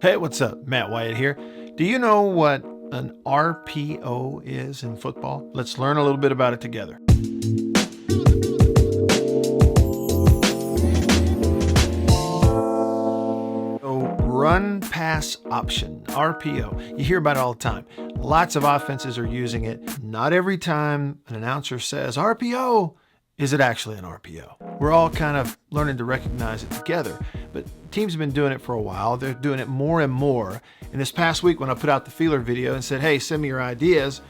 Hey, what's up? Matt Wyatt here. Do you know what an RPO is in football? Let's learn a little bit about it together. So, run pass option, RPO. You hear about it all the time. Lots of offenses are using it. Not every time an announcer says RPO, is it actually an RPO? We're all kind of learning to recognize it together, but teams have been doing it for a while. They're doing it more and more. And this past week when I put out the feeler video and said, hey, send me your ideas,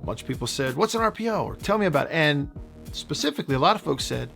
a bunch of people said, what's an RPO? Or tell me about it. And specifically, a lot of folks said,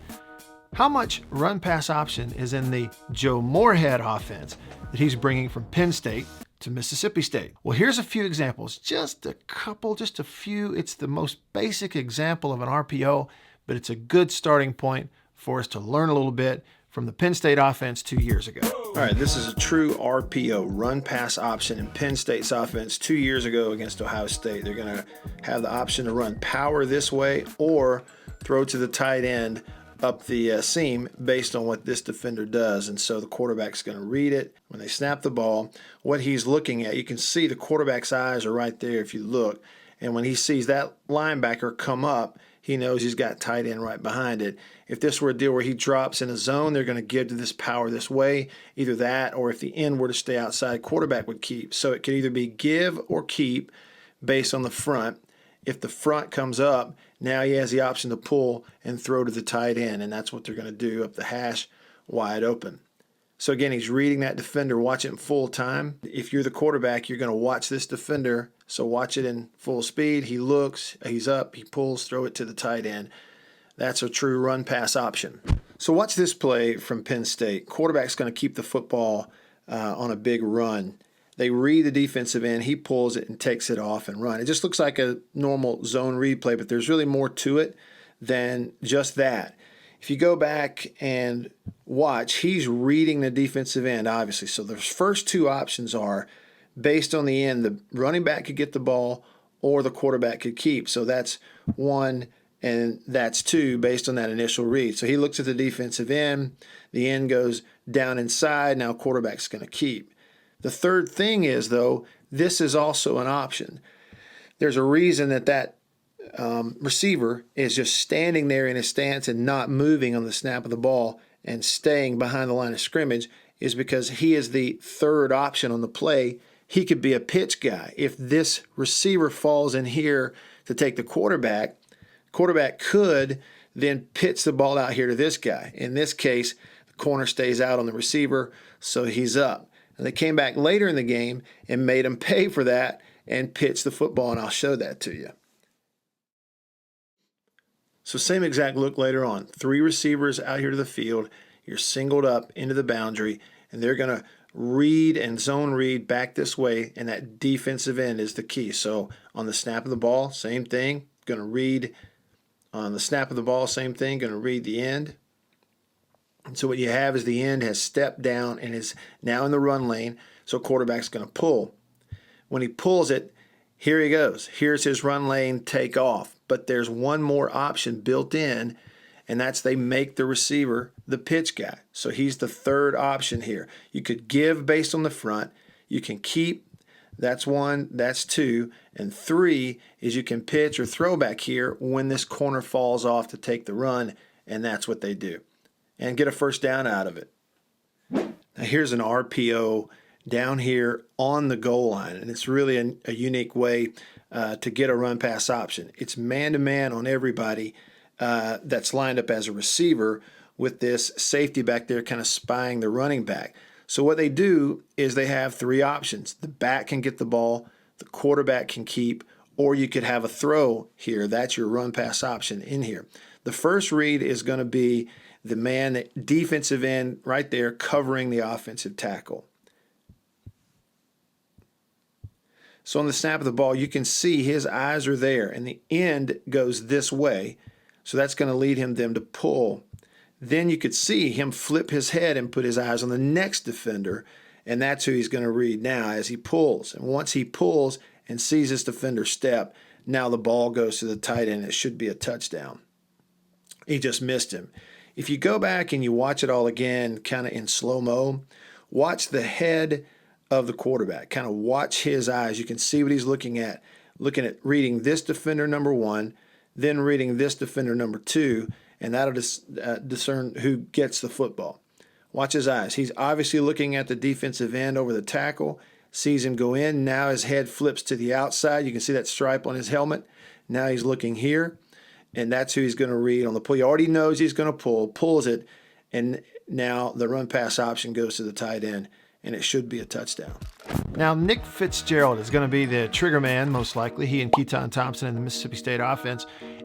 how much run pass option is in the Joe Moorhead offense that he's bringing from Penn State to Mississippi State? Well, here's a few examples, just a couple, just a few. It's the most basic example of an RPO, but it's a good starting point for us to learn a little bit from the Penn State offense 2 years ago. All right, this is a true RPO, run pass option in Penn State's offense 2 years ago against Ohio State. They're going to have the option to run power this way or throw to the tight end up the seam based on what this defender does. And so the quarterback's going to read it. When they snap the ball, what he's looking at, you can see the quarterback's eyes are right there if you look. And when he sees that linebacker come up, he knows he's got tight end right behind it. If this were a deal where he drops in a zone, they're going to give to this power this way. Either that, or if the end were to stay outside, quarterback would keep. So it could either be give or keep based on the front. If the front comes up, now he has the option to pull and throw to the tight end, and that's what they're going to do up the hash wide open. So again, he's reading that defender, watch it in full time. If you're the quarterback, you're going to watch this defender, so watch it in full speed. He looks, he's up, he pulls, throw it to the tight end. That's a true run pass option. So watch this play from Penn State. Quarterback's going to keep the football on a big run. They read the defensive end, he pulls it and takes it off and run. It just looks like a normal zone read play, but there's really more to it than just that. If you go back and watch, he's reading the defensive end, obviously. So the first two options are based on the end. The running back could get the ball or the quarterback could keep. So that's one and that's two based on that initial read. So he looks at the defensive end. The end goes down inside. Now quarterback's going to keep. The third thing is, though, this is also an option. There's a reason that receiver is just standing there in his stance and not moving on the snap of the ball and staying behind the line of scrimmage is because he is the third option on the play. He could be a pitch guy. If this receiver falls in here to take the quarterback could then pitch the ball out here to this guy. In this case, the corner stays out on the receiver, so he's up. And they came back later in the game and made him pay for that and pitch the football, and I'll show that to you. So same exact look later on. Three receivers out here to the field. You're singled up into the boundary, and they're going to read and zone read back this way, and that defensive end is the key. So on the snap of the ball, same thing. Going to read on the snap of the ball, same thing. Going to read the end. And so what you have is the end has stepped down and is now in the run lane, so quarterback's going to pull. When he pulls it, here he goes. Here's his run lane take off. But there's one more option built in, and that's they make the receiver the pitch guy. So he's the third option here. You could give based on the front. You can keep. That's one. That's two. And three is you can pitch or throw back here when this corner falls off to take the run, and that's what they do. And get a first down out of it. Now here's an RPO down here on the goal line, and it's really a unique way to get a run pass option. It's man-to-man on everybody that's lined up as a receiver with this safety back there kind of spying the running back. So what they do is they have three options. The back can get the ball, the quarterback can keep, or you could have a throw here. That's your run pass option in here. The first read is going to be the man defensive end right there covering the offensive tackle. So on the snap of the ball, you can see his eyes are there, and the end goes this way. So that's going to lead them to pull. Then you could see him flip his head and put his eyes on the next defender, and that's who he's going to read now as he pulls. And once he pulls and sees this defender step, now the ball goes to the tight end. It should be a touchdown. He just missed him. If you go back and you watch it all again, kind of in slow-mo, watch the head of the quarterback. Kind of watch his eyes. You can see what he's looking at reading this defender number 1, then reading this defender number 2, and that'll discern who gets the football. Watch his eyes. He's obviously looking at the defensive end over the tackle, sees him go in. Now his head flips to the outside. You can see that stripe on his helmet. Now he's looking here, and that's who he's going to read on the pull. He already knows he's going to pulls it, and now the run pass option goes to the tight end, and it should be a touchdown. Now, Nick Fitzgerald is going to be the trigger man, most likely. He and Keaton Thompson in the Mississippi State offense,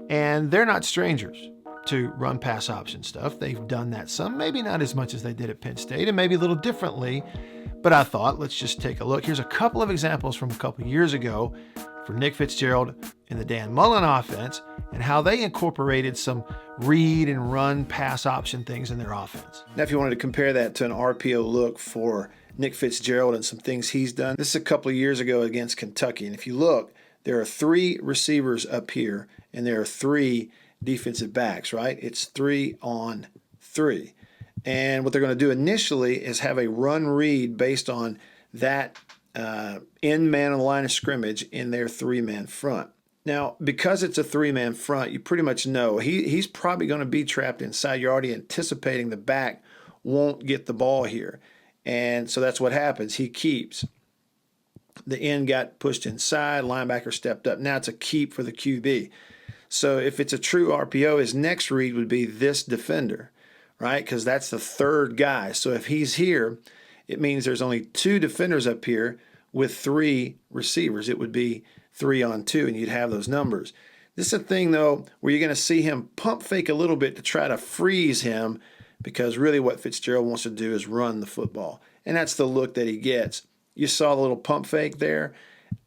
and they're not strangers to run pass option stuff. They've done that some, maybe not as much as they did at Penn State, and maybe a little differently, but I thought, let's just take a look. Here's a couple of examples from a couple years ago for Nick Fitzgerald in the Dan Mullen offense and how they incorporated some read and run pass option things in their offense. Now, if you wanted to compare that to an RPO look for Nick Fitzgerald and some things he's done, this is a couple of years ago against Kentucky. And if you look, there are 3 receivers up here and there are 3 defensive backs, right? It's 3 on 3. And what they're going to do initially is have a run read based on that end man on the line of scrimmage in their 3-man front. Now, because it's a 3-man front, you pretty much know he's probably going to be trapped inside. You're already anticipating the back won't get the ball here. And so that's what happens. He keeps. The end got pushed inside. Linebacker stepped up. Now it's a keep for the QB. So if it's a true RPO, his next read would be this defender, right? Because that's the 3rd guy. So if he's here, it means there's only 2 defenders up here with 3 receivers. It would be 3 on 2, and you'd have those numbers. This is a thing, though, where you're going to see him pump fake a little bit to try to freeze him, because really what Fitzgerald wants to do is run the football. And that's the look that he gets. You saw the little pump fake there.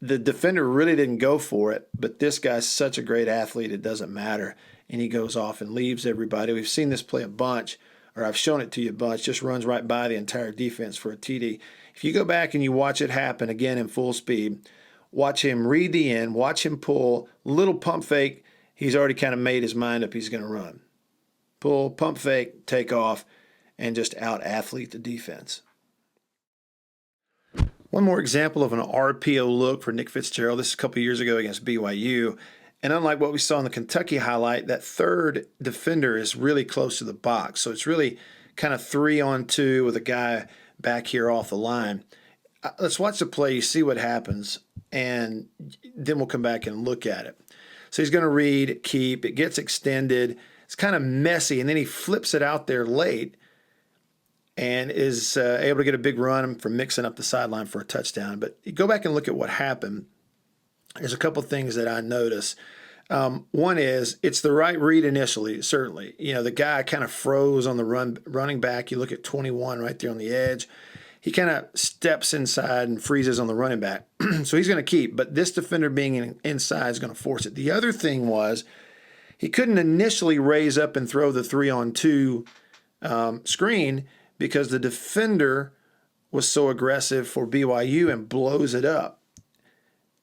The defender really didn't go for it, but this guy's such a great athlete, it doesn't matter. And he goes off and leaves everybody. We've seen this play a bunch, or I've shown it to you a bunch, just runs right by the entire defense for a TD. If you go back and you watch it happen again in full speed, watch him read the end, watch him pull, little pump fake, he's already kind of made his mind up he's going to run. Pull, pump fake, take off, and just out-athlete the defense. One more example of an RPO look for Nick Fitzgerald. This is a couple years ago against BYU. And unlike what we saw in the Kentucky highlight, that 3rd defender is really close to the box. So it's really kind of 3 on 2 with a guy back here off the line. Let's watch the play, see what happens, and then we'll come back and look at it. So he's going to read, keep, it gets extended. It's kind of messy, and then he flips it out there late and is able to get a big run for mixing up the sideline for a touchdown. But you go back and look at what happened. There's a couple things that I notice. One is it's the right read initially, certainly. You know, the guy kind of froze on the running back. You look at 21 right there on the edge. He kind of steps inside and freezes on the running back. So he's going to keep. But this defender being inside is going to force it. The other thing was he couldn't initially raise up and throw the 3 on 2 screen because the defender was so aggressive for BYU and blows it up.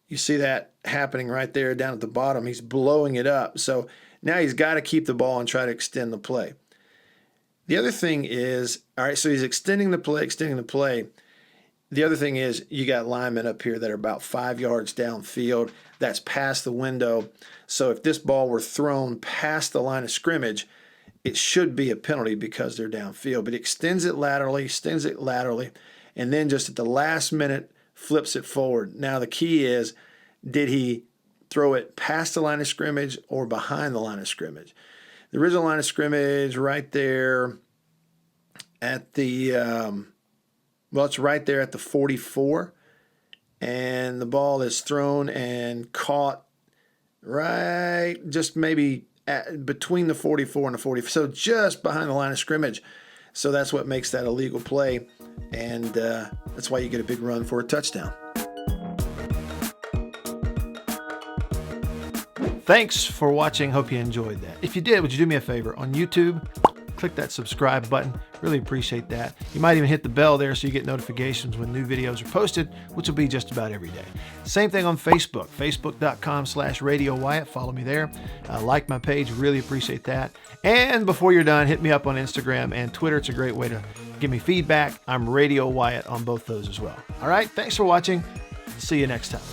You see that happening right there down at the bottom. He's blowing it up. So now he's got to keep the ball and try to extend the play. The other thing is, all right, so he's extending the play. The other thing is you got linemen up here that are about 5 yards downfield. That's past the window. So if this ball were thrown past the line of scrimmage, it should be a penalty because they're downfield. But he extends it laterally, and then just at the last minute flips it forward. Now the key is, did he throw it past the line of scrimmage or behind the line of scrimmage? The original line of scrimmage right there at the, it's right there at the 44. And the ball is thrown and caught right just maybe between the 44 and the 40. So just behind the line of scrimmage. So that's what makes that a legal play. And that's why you get a big run for a touchdown. Thanks for watching. Hope you enjoyed that. If you did, would you do me a favor? On YouTube, click that subscribe button. Really appreciate that. You might even hit the bell there so you get notifications when new videos are posted, which will be just about every day. Same thing on Facebook, facebook.com/Radio Wyatt. Follow me there. Like my page. Really appreciate that. And before you're done, hit me up on Instagram and Twitter. It's a great way to give me feedback. I'm Radio Wyatt on both those as well. All right. Thanks for watching. See you next time.